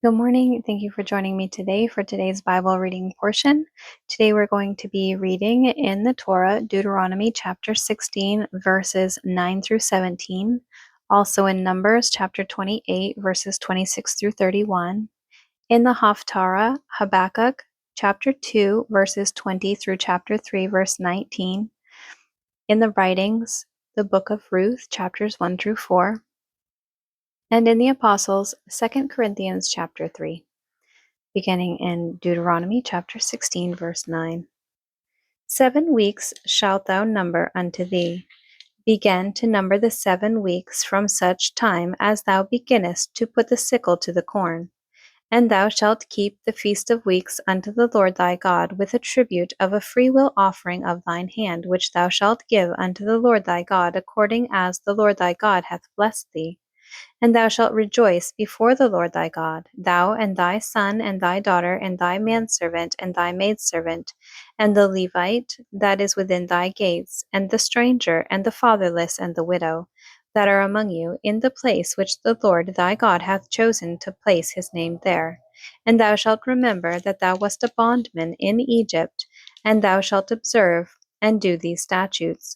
Good morning. Thank you for joining me today for today's Bible reading portion. Today we're going to be reading in the Torah, Deuteronomy chapter 16, verses 9 through 17. Also in Numbers chapter 28, verses 26 through 31. In the Haftarah, Habakkuk chapter 2, verses 20 through chapter 3, verse 19. In the Writings, the book of Ruth, chapters 1 through 4. And in the Apostles, 2 Corinthians chapter 3. Beginning in Deuteronomy chapter 16, verse 9. 7 weeks shalt thou number unto thee. Begin to number the 7 weeks from such time as thou beginnest to put the sickle to the corn. And thou shalt keep the feast of weeks unto the Lord thy God with a tribute of a freewill offering of thine hand, which thou shalt give unto the Lord thy God, according as the Lord thy God hath blessed thee. And thou shalt rejoice before the Lord thy God, thou and thy son and thy daughter and thy manservant and thy maidservant, and the Levite that is within thy gates, and the stranger and the fatherless and the widow, that are among you, in the place which the Lord thy God hath chosen to place his name there. And thou shalt remember that thou wast a bondman in Egypt, and thou shalt observe and do these statutes.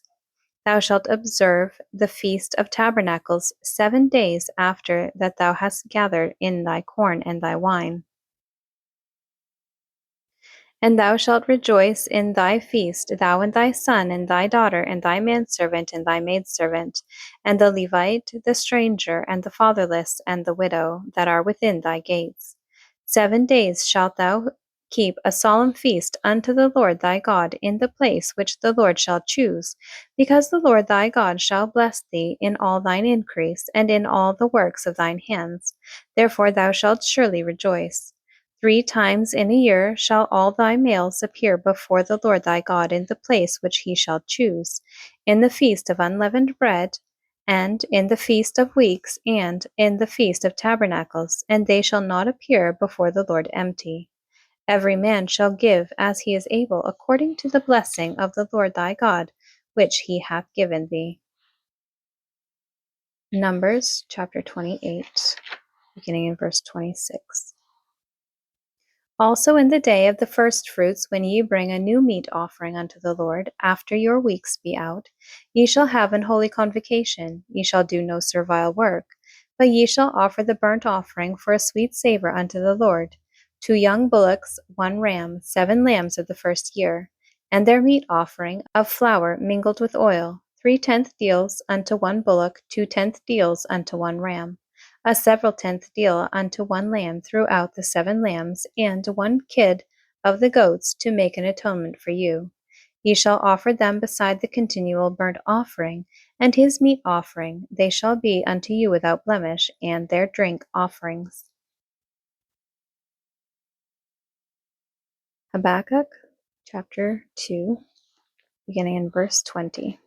Thou shalt observe the Feast of Tabernacles 7 days after that thou hast gathered in thy corn and thy wine. And thou shalt rejoice in thy feast, thou and thy son and thy daughter and thy manservant and thy maidservant, and the Levite, the stranger, and the fatherless, and the widow, that are within thy gates. 7 days shalt thou keep a solemn feast unto the Lord thy God in the place which the Lord shall choose, because the Lord thy God shall bless thee in all thine increase, and in all the works of thine hands. Therefore thou shalt surely rejoice. 3 times in a year shall all thy males appear before the Lord thy God in the place which he shall choose, in the feast of unleavened bread, and in the feast of weeks, and in the feast of tabernacles, and they shall not appear before the Lord empty. Every man shall give as he is able, according to the blessing of the Lord thy God, which he hath given thee. Numbers chapter 28, beginning in verse 26. Also in the day of the firstfruits, when ye bring a new meat offering unto the Lord, after your weeks be out, ye shall have an holy convocation. Ye shall do no servile work, but ye shall offer the burnt offering for a sweet savor unto the Lord, 2 young bullocks, 1 ram, 7 lambs of the first year, and their meat offering of flour mingled with oil, 3/10 deals unto 1 bullock, 2/10 deals unto 1 ram, a several tenth deal unto 1 lamb throughout the 7 lambs, and 1 kid of the goats to make an atonement for you. Ye shall offer them beside the continual burnt offering, and his meat offering. They shall be unto you without blemish, and their drink offerings. Habakkuk chapter 2, beginning in verse 20.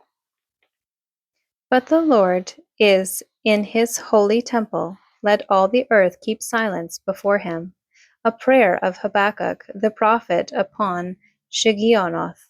But the Lord is in his holy temple. Let all the earth keep silence before him. A prayer of Habakkuk the prophet upon Shigionoth.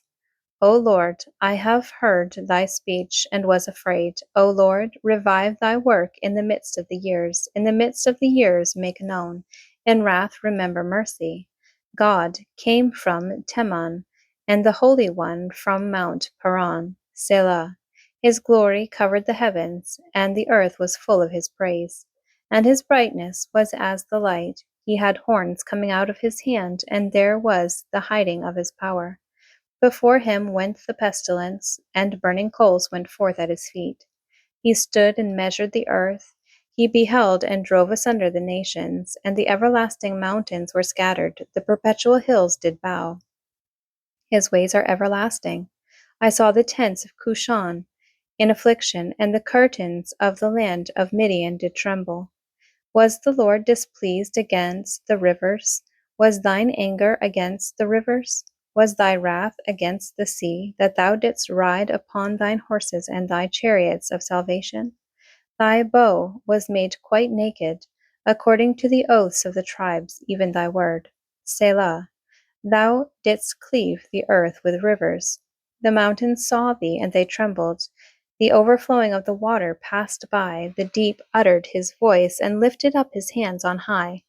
O Lord, I have heard thy speech and was afraid. O Lord, revive thy work in the midst of the years. In the midst of the years make known. In wrath remember mercy. God came from Teman, and the Holy One from Mount Paran. Selah. His glory covered the heavens, and the earth was full of his praise. And his brightness was as the light. He had horns coming out of his hand, and there was the hiding of his power. Before him went the pestilence, and burning coals went forth at his feet. He stood and measured the earth. He beheld and drove asunder the nations, and the everlasting mountains were scattered. The perpetual hills did bow. His ways are everlasting. I saw the tents of Cushan in affliction, and the curtains of the land of Midian did tremble. Was the Lord displeased against the rivers? Was thine anger against the rivers? Was thy wrath against the sea, that thou didst ride upon thine horses and thy chariots of salvation? Thy bow was made quite naked, according to the oaths of the tribes, even thy word. Selah. Thou didst cleave the earth with rivers. The mountains saw thee, and they trembled. The overflowing of the water passed by. The deep uttered his voice, and lifted up his hands on high.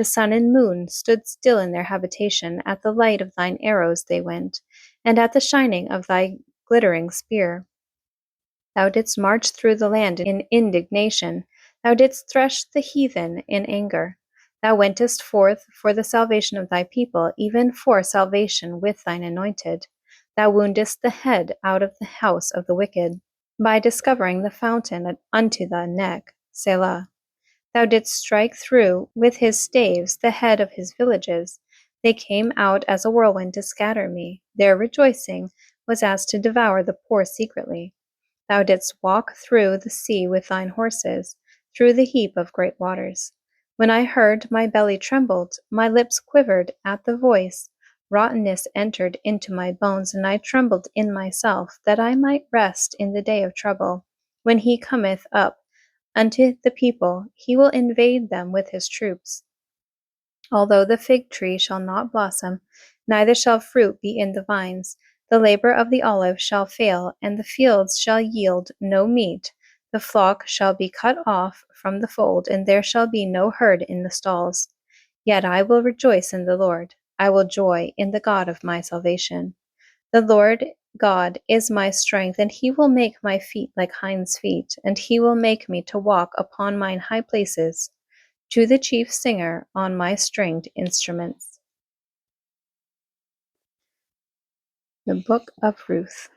The sun and moon stood still in their habitation. At the light of thine arrows they went, and at the shining of thy glittering spear. Thou didst march through the land in indignation. Thou didst thresh the heathen in anger. Thou wentest forth for the salvation of thy people, even for salvation with thine anointed. Thou woundest the head out of the house of the wicked, by discovering the fountain unto the neck. Selah. Thou didst strike through with his staves the head of his villages. They came out as a whirlwind to scatter me. Their rejoicing was as to devour the poor secretly. Thou didst walk through the sea with thine horses, through the heap of great waters. When I heard, my belly trembled, my lips quivered at the voice. Rottenness entered into my bones, and I trembled in myself, that I might rest in the day of trouble. When he cometh up unto the people, he will invade them with his troops. Although the fig tree shall not blossom, neither shall fruit be in the vines, the labor of the olive shall fail, and the fields shall yield no meat. The flock shall be cut off from the fold, and there shall be no herd in the stalls. Yet I will rejoice in the Lord. I will joy in the God of my salvation. The Lord God is my strength, and he will make my feet like hinds' feet, and he will make me to walk upon mine high places, to the chief singer on my stringed instruments. The Book of Ruth.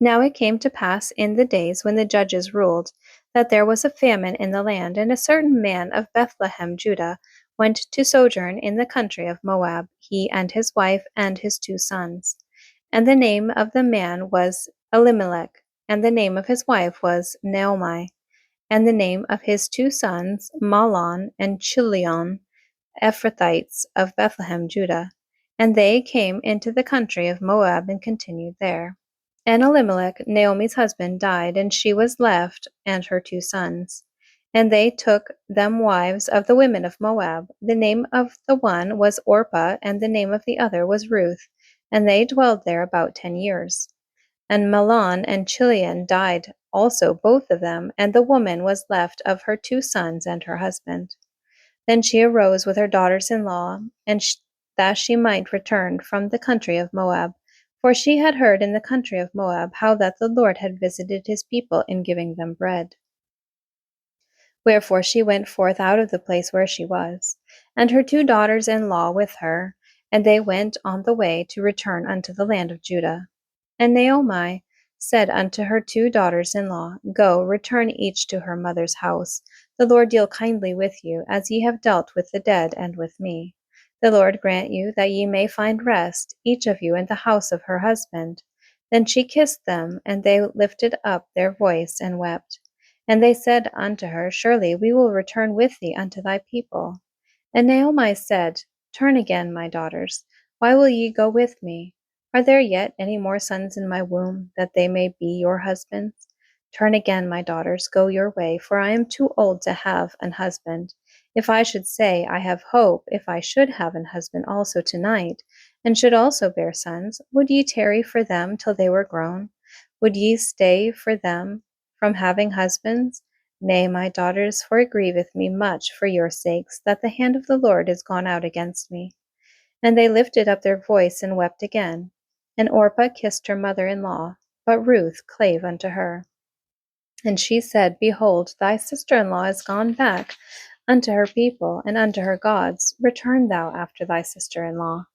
Now it came to pass in the days when the judges ruled, that there was a famine in the land, and a certain man of Bethlehem, Judah, went to sojourn in the country of Moab, he and his wife and his 2 sons. And the name of the man was Elimelech, and the name of his wife was Naomi, and the name of his 2 sons Mahlon and Chilion, Ephrathites of Bethlehem, Judah. And they came into the country of Moab and continued there. And Elimelech, Naomi's husband, died, and she was left and her 2 sons. And they took them wives of the women of Moab. The name of the one was Orpah, and the name of the other was Ruth, and they dwelled there about 10 years. And Mahlon and Chilion died also, both of them, and the woman was left of her 2 sons and her husband. Then she arose with her daughters-in-law, and that she might return from the country of Moab. For she had heard in the country of Moab how that the Lord had visited his people in giving them bread. Wherefore she went forth out of the place where she was, and her 2 daughters-in-law with her, and they went on the way to return unto the land of Judah. And Naomi said unto her 2 daughters-in-law, Go, return each to her mother's house. The Lord deal kindly with you, as ye have dealt with the dead and with me. The Lord grant you that ye may find rest, each of you in the house of her husband. Then she kissed them, and they lifted up their voice and wept. And they said unto her, Surely we will return with thee unto thy people. And Naomi said, Turn again, my daughters. Why will ye go with me? Are there yet any more sons in my womb, that they may be your husbands? Turn again, my daughters, go your way, for I am too old to have an husband. If I should say, I have hope, if I should have an husband also tonight, and should also bear sons, would ye tarry for them till they were grown? Would ye stay for them from having husbands? Nay, my daughters, for it grieveth me much for your sakes, that the hand of the Lord is gone out against me. And they lifted up their voice and wept again. And Orpah kissed her mother-in-law, but Ruth clave unto her. And she said, Behold, thy sister-in-law is gone back unto her people and unto her gods. Return thou after thy sister-in-law.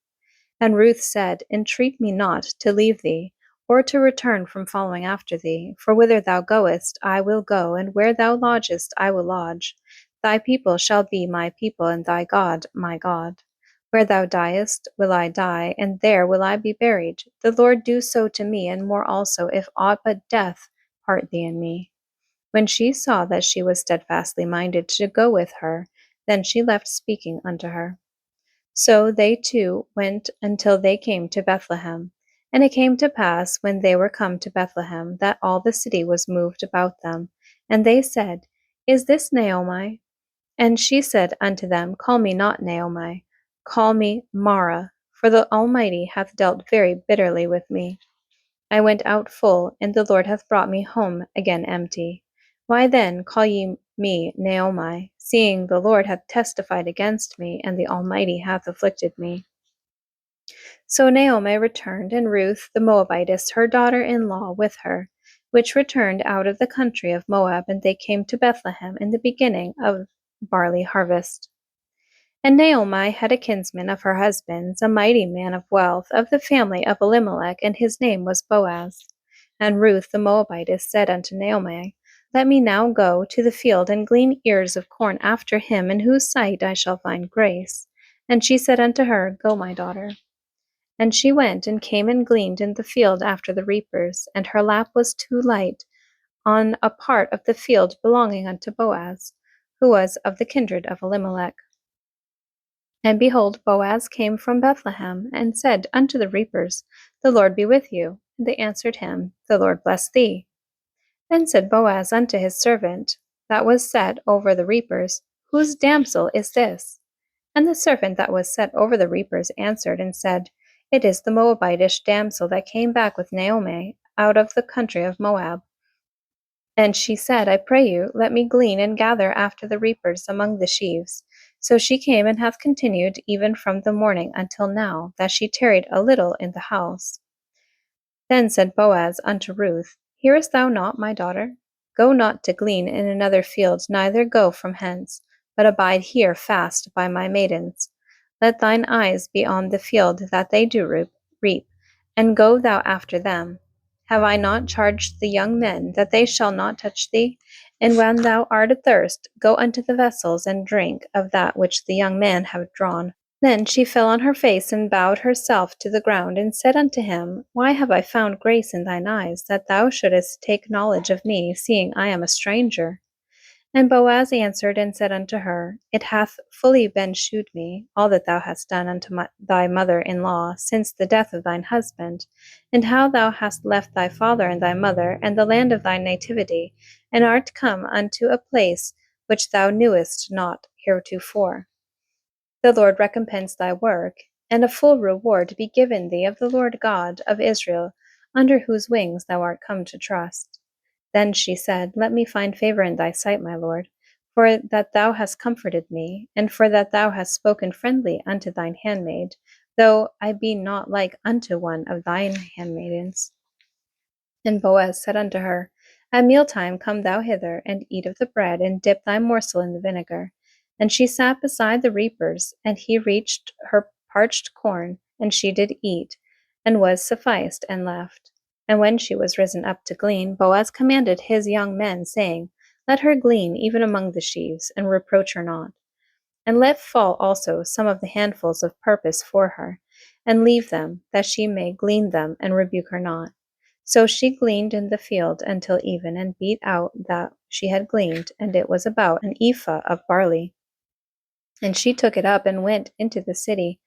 And Ruth said, Entreat me not to leave thee, or to return from following after thee. For whither thou goest, I will go, and where thou lodgest, I will lodge. Thy people shall be my people, and thy God my God. Where thou diest, will I die, and there will I be buried. The Lord do so to me, and more also, if aught but death part thee and me. When she saw that she was steadfastly minded to go with her, then she left speaking unto her. So they 2 went until they came to Bethlehem. And it came to pass, when they were come to Bethlehem, that all the city was moved about them. And they said, Is this Naomi? And she said unto them, Call me not Naomi, call me Mara, for the Almighty hath dealt very bitterly with me. I went out full, and the Lord hath brought me home again empty. Why then call ye me Naomi, seeing the Lord hath testified against me, and the Almighty hath afflicted me? So Naomi returned, and Ruth the Moabitess, her daughter-in-law, with her, which returned out of the country of Moab, and they came to Bethlehem in the beginning of barley harvest. And Naomi had a kinsman of her husband's, a mighty man of wealth, of the family of Elimelech, and his name was Boaz. And Ruth the Moabitess said unto Naomi, Let me now go to the field and glean ears of corn after him, in whose sight I shall find grace. And she said unto her, Go, my daughter. And she went and came and gleaned in the field after the reapers, and her lap was too light on a part of the field belonging unto Boaz, who was of the kindred of Elimelech. And behold, Boaz came from Bethlehem, and said unto the reapers, The Lord be with you. And they answered him, The Lord bless thee. Then said Boaz unto his servant, that was set over the reapers, Whose damsel is this? And the servant that was set over the reapers answered and said, It is the Moabitish damsel that came back with Naomi out of the country of Moab. And she said, I pray you, let me glean and gather after the reapers among the sheaves. So she came and hath continued even from the morning until now, that she tarried a little in the house. Then said Boaz unto Ruth, Hearest thou not, my daughter? Go not to glean in another field, neither go from hence, but abide here fast by my maidens. Let thine eyes be on the field that they do reap, and go thou after them. Have I not charged the young men that they shall not touch thee? And when thou art athirst, go unto the vessels and drink of that which the young men have drawn. Then she fell on her face and bowed herself to the ground, and said unto him, Why have I found grace in thine eyes, that thou shouldest take knowledge of me, seeing I am a stranger? And Boaz answered and said unto her, It hath fully been shewed me, all that thou hast done unto thy mother-in-law, since the death of thine husband, and how thou hast left thy father and thy mother, and the land of thy nativity, and art come unto a place which thou knewest not heretofore. The Lord recompense thy work, and a full reward be given thee of the Lord God of Israel, under whose wings thou art come to trust. Then she said, Let me find favor in thy sight, my lord, for that thou hast comforted me, and for that thou hast spoken friendly unto thine handmaid, though I be not like unto one of thine handmaidens. And Boaz said unto her, At mealtime come thou hither, and eat of the bread, and dip thy morsel in the vinegar. And she sat beside the reapers, and he reached her parched corn, and she did eat, and was sufficed, and left. And when she was risen up to glean, Boaz commanded his young men, saying, Let her glean even among the sheaves, and reproach her not. And let fall also some of the handfuls of purpose for her, and leave them, that she may glean them, and rebuke her not. So she gleaned in the field until even, and beat out that she had gleaned, and it was about an ephah of barley. And she took it up and went into the city.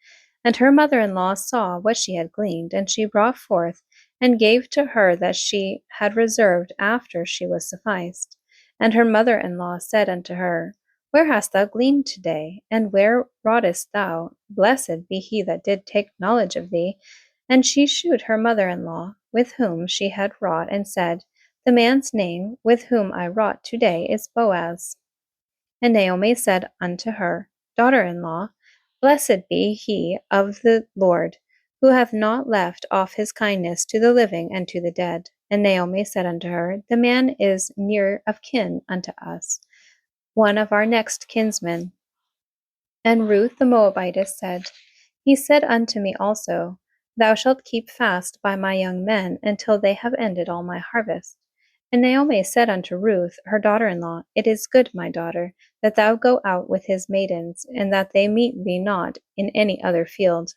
And her mother-in-law saw what she had gleaned, and she brought forth, and gave to her that she had reserved after she was sufficed. And her mother-in-law said unto her, Where hast thou gleaned today? And where wroughtest thou? Blessed be he that did take knowledge of thee. And she shewed her mother-in-law, with whom she had wrought, and said, The man's name with whom I wrought today is Boaz. And Naomi said unto her daughter-in-law, Blessed be he of the Lord, who hath not left off his kindness to the living and to the dead. And Naomi said unto her, The man is near of kin unto us, one of our next kinsmen. And Ruth the Moabitess said, He said unto me also, Thou shalt keep fast by my young men until they have ended all my harvest. And Naomi said unto Ruth, her daughter-in-law, It is good, my daughter, that thou go out with his maidens, and that they meet thee not in any other field.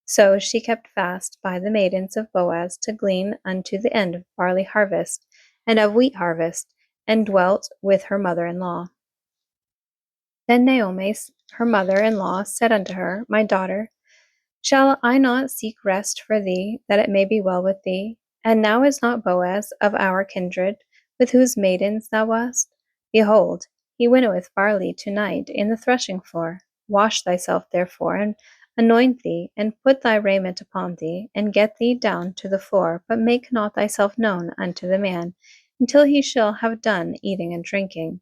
So she kept fast by the maidens of Boaz to glean unto the end of barley harvest, and of wheat harvest, and dwelt with her mother-in-law. Then Naomi, her mother-in-law, said unto her, My daughter, shall I not seek rest for thee, that it may be well with thee? And now is not Boaz of our kindred, with whose maidens thou wast? Behold, he winnoweth barley to-night in the threshing floor. Wash thyself therefore, and Anoint thee, and put thy raiment upon thee, and get thee down to the floor, but make not thyself known unto the man, until he shall have done eating and drinking.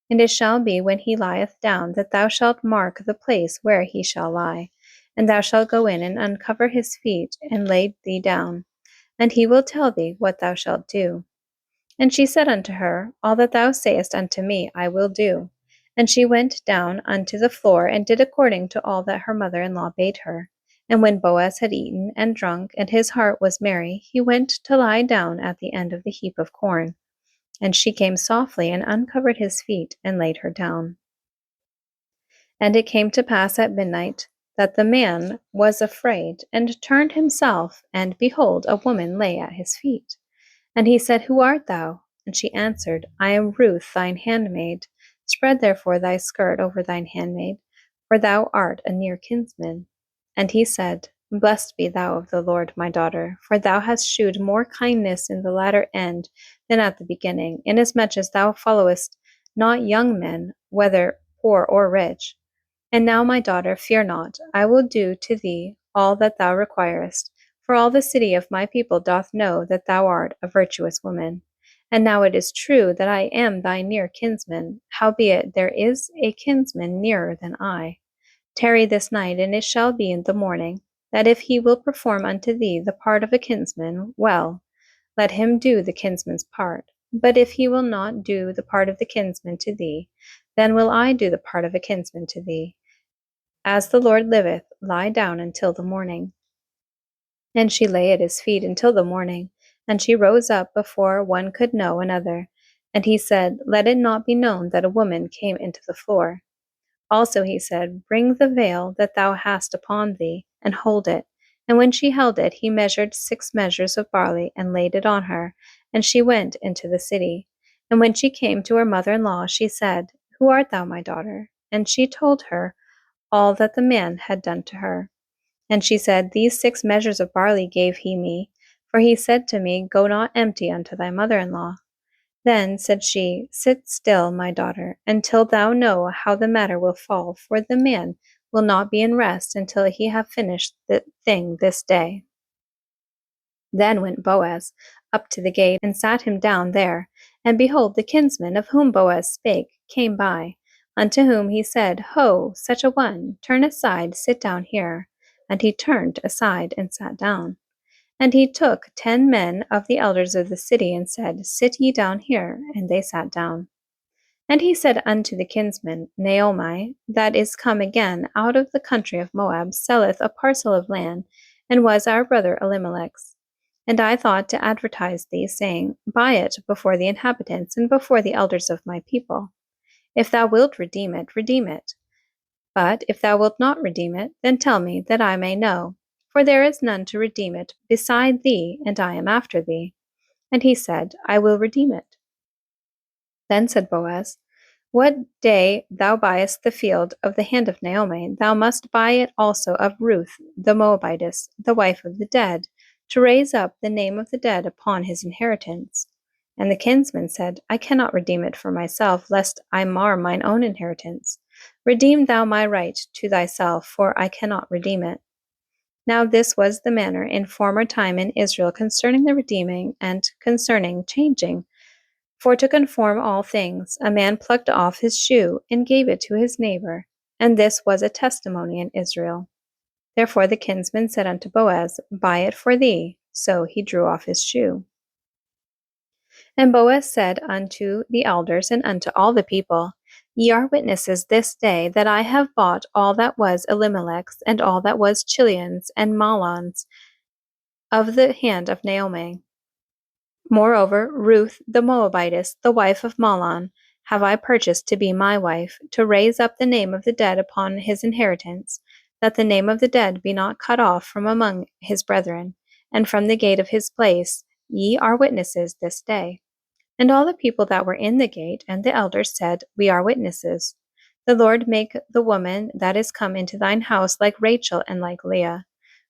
And it shall be when he lieth down, that thou shalt mark the place where he shall lie, and thou shalt go in and uncover his feet, and lay thee down, and he will tell thee what thou shalt do. And she said unto her, All that thou sayest unto me I will do. And she went down unto the floor, and did according to all that her mother-in-law bade her. And when Boaz had eaten and drunk, and his heart was merry, he went to lie down at the end of the heap of corn. And she came softly, and uncovered his feet, and laid her down. And it came to pass at midnight, that the man was afraid, and turned himself, and behold, a woman lay at his feet. And he said, Who art thou? And she answered, I am Ruth, thine handmaid. Spread therefore thy skirt over thine handmaid, for thou art a near kinsman. And he said, Blessed be thou of the Lord, my daughter, for thou hast shewed more kindness in the latter end than at the beginning, inasmuch as thou followest not young men, whether poor or rich. And now, my daughter, fear not, I will do to thee all that thou requirest. For all the city of my people doth know that thou art a virtuous woman. And now it is true that I am thy near kinsman, howbeit there is a kinsman nearer than I. Tarry this night, and it shall be in the morning, that if he will perform unto thee the part of a kinsman, well, let him do the kinsman's part. But if he will not do the part of the kinsman to thee, then will I do the part of a kinsman to thee. As the Lord liveth, lie down until the morning. And she lay at his feet until the morning, and she rose up before one could know another. And he said, Let it not be known that a woman came into the floor. Also he said, Bring the veil that thou hast upon thee, and hold it. And when she held it, he measured 6 measures of barley, and laid it on her, and she went into the city. And when she came to her mother-in-law, she said, Who art thou, my daughter? And she told her all that the man had done to her. And she said, These 6 measures of barley gave he me, for he said to me, Go not empty unto thy mother-in-law. Then said she, Sit still, my daughter, until thou know how the matter will fall, for the man will not be in rest until he have finished the thing this day. Then went Boaz up to the gate, and sat him down there. And behold, the kinsman of whom Boaz spake came by, unto whom he said, Ho, such a one, turn aside, sit down here. And he turned aside, and sat down. And he took 10 men of the elders of the city, and said, Sit ye down here. And they sat down. And he said unto the kinsman, Naomi, that is come again out of the country of Moab, selleth a parcel of land, and was our brother Elimelech's. And I thought to advertise thee, saying, Buy it before the inhabitants, and before the elders of my people. If thou wilt redeem it, redeem it. But if thou wilt not redeem it, then tell me, that I may know. For there is none to redeem it beside thee, and I am after thee. And he said, I will redeem it. Then said Boaz, What day thou buyest the field of the hand of Naomi, thou must buy it also of Ruth the Moabitess, the wife of the dead, to raise up the name of the dead upon his inheritance. And the kinsman said, I cannot redeem it for myself, lest I mar mine own inheritance. Redeem thou my right to thyself, for I cannot redeem it. Now this was the manner in former time in Israel concerning the redeeming and concerning changing. For to conform all things, a man plucked off his shoe and gave it to his neighbor, and this was a testimony in Israel. Therefore the kinsman said unto Boaz, Buy it for thee. So he drew off his shoe. And Boaz said unto the elders and unto all the people, Ye are witnesses this day that I have bought all that was Elimelech's, and all that was Chilion's and Mahlon's, of the hand of Naomi. Moreover, Ruth the Moabitess, the wife of Mahlon, have I purchased to be my wife, to raise up the name of the dead upon his inheritance, that the name of the dead be not cut off from among his brethren, and from the gate of his place. Ye are witnesses this day. And all the people that were in the gate and the elders said, We are witnesses. The Lord make the woman that is come into thine house like Rachel and like Leah,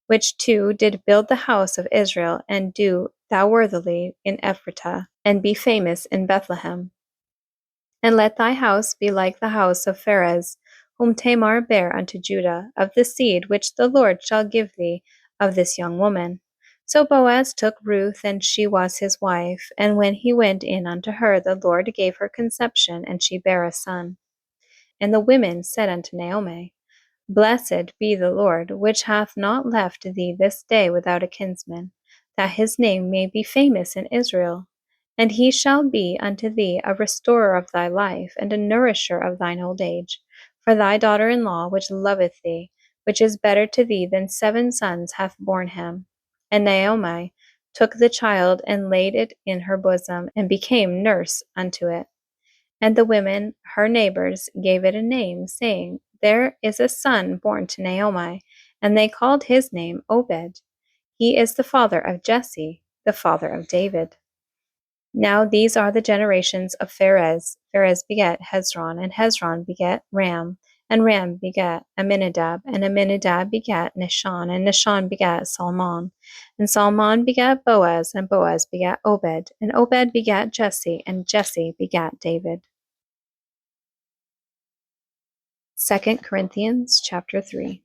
which two did build the house of Israel, and do thou worthily in Ephratah, and be famous in Bethlehem. And let thy house be like the house of Pharez, whom Tamar bare unto Judah, of the seed which the Lord shall give thee of this young woman. So Boaz took Ruth, and she was his wife. And when he went in unto her, the Lord gave her conception, and she bare a son. And the women said unto Naomi, Blessed be the Lord, which hath not left thee this day without a kinsman, that his name may be famous in Israel. And he shall be unto thee a restorer of thy life, and a nourisher of thine old age. For thy daughter-in-law, which loveth thee, which is better to thee than 7 sons, hath borne him. And Naomi took the child, and laid it in her bosom, and became nurse unto it. And the women, her neighbors, gave it a name, saying, There is a son born to Naomi. And they called his name Obed. He is the father of Jesse, the father of David. Now these are the generations of Pharez. Pharez begat Hezron, and Hezron begat Ram, and Ram begat Amminadab, and Amminadab begat Nahshon, and Nahshon begat Salmon, and Salmon begat Boaz, and Boaz begat Obed, and Obed begat Jesse, and Jesse begat David. 2 Corinthians chapter 3.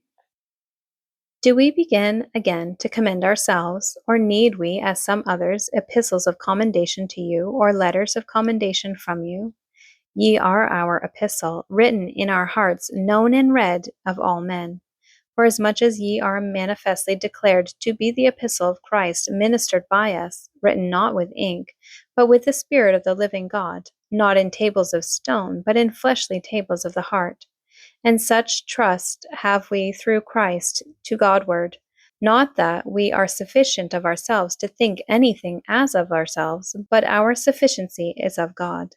Do we begin again to commend ourselves, or need we, as some others, epistles of commendation to you, or letters of commendation from you? Ye are our epistle, written in our hearts, known and read of all men. Forasmuch as ye are manifestly declared to be the epistle of Christ, ministered by us, written not with ink, but with the Spirit of the living God, not in tables of stone, but in fleshly tables of the heart. And such trust have we through Christ to Godward. Not that we are sufficient of ourselves to think anything as of ourselves, but our sufficiency is of God,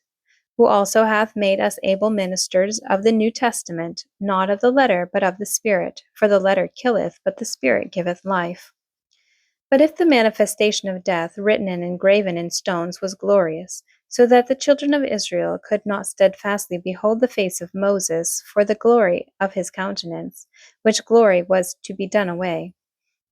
who also hath made us able ministers of the New Testament, not of the letter, but of the Spirit. For the letter killeth, but the Spirit giveth life. But if the manifestation of death, written and engraven in stones, was glorious, so that the children of Israel could not steadfastly behold the face of Moses for the glory of his countenance, which glory was to be done away,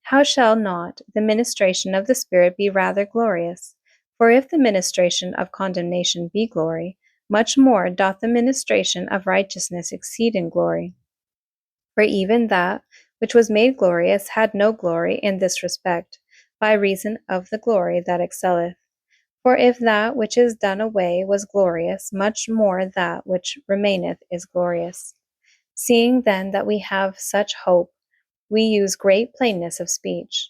how shall not the ministration of the Spirit be rather glorious? For if the ministration of condemnation be glory, much more doth the ministration of righteousness exceed in glory. For even that which was made glorious had no glory in this respect, by reason of the glory that excelleth. For if that which is done away was glorious, much more that which remaineth is glorious. Seeing then that we have such hope, we use great plainness of speech.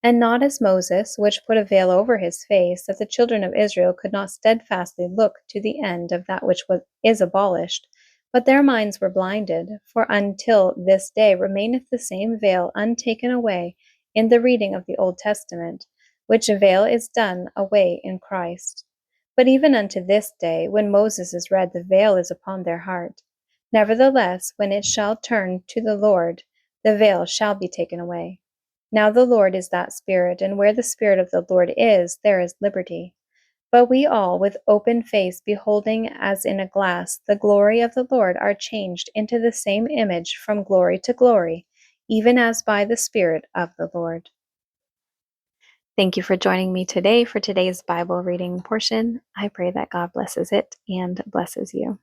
And not as Moses, which put a veil over his face, that the children of Israel could not steadfastly look to the end of that which is abolished, but their minds were blinded. For until this day remaineth the same veil untaken away in the reading of the Old Testament, which veil is done away in Christ. But even unto this day, when Moses is read, the veil is upon their heart. Nevertheless, when it shall turn to the Lord, the veil shall be taken away. Now the Lord is that Spirit, and where the Spirit of the Lord is, there is liberty. But we all, with open face, beholding as in a glass the glory of the Lord, are changed into the same image from glory to glory, even as by the Spirit of the Lord. Thank you for joining me today for today's Bible reading portion. I pray that God blesses it and blesses you.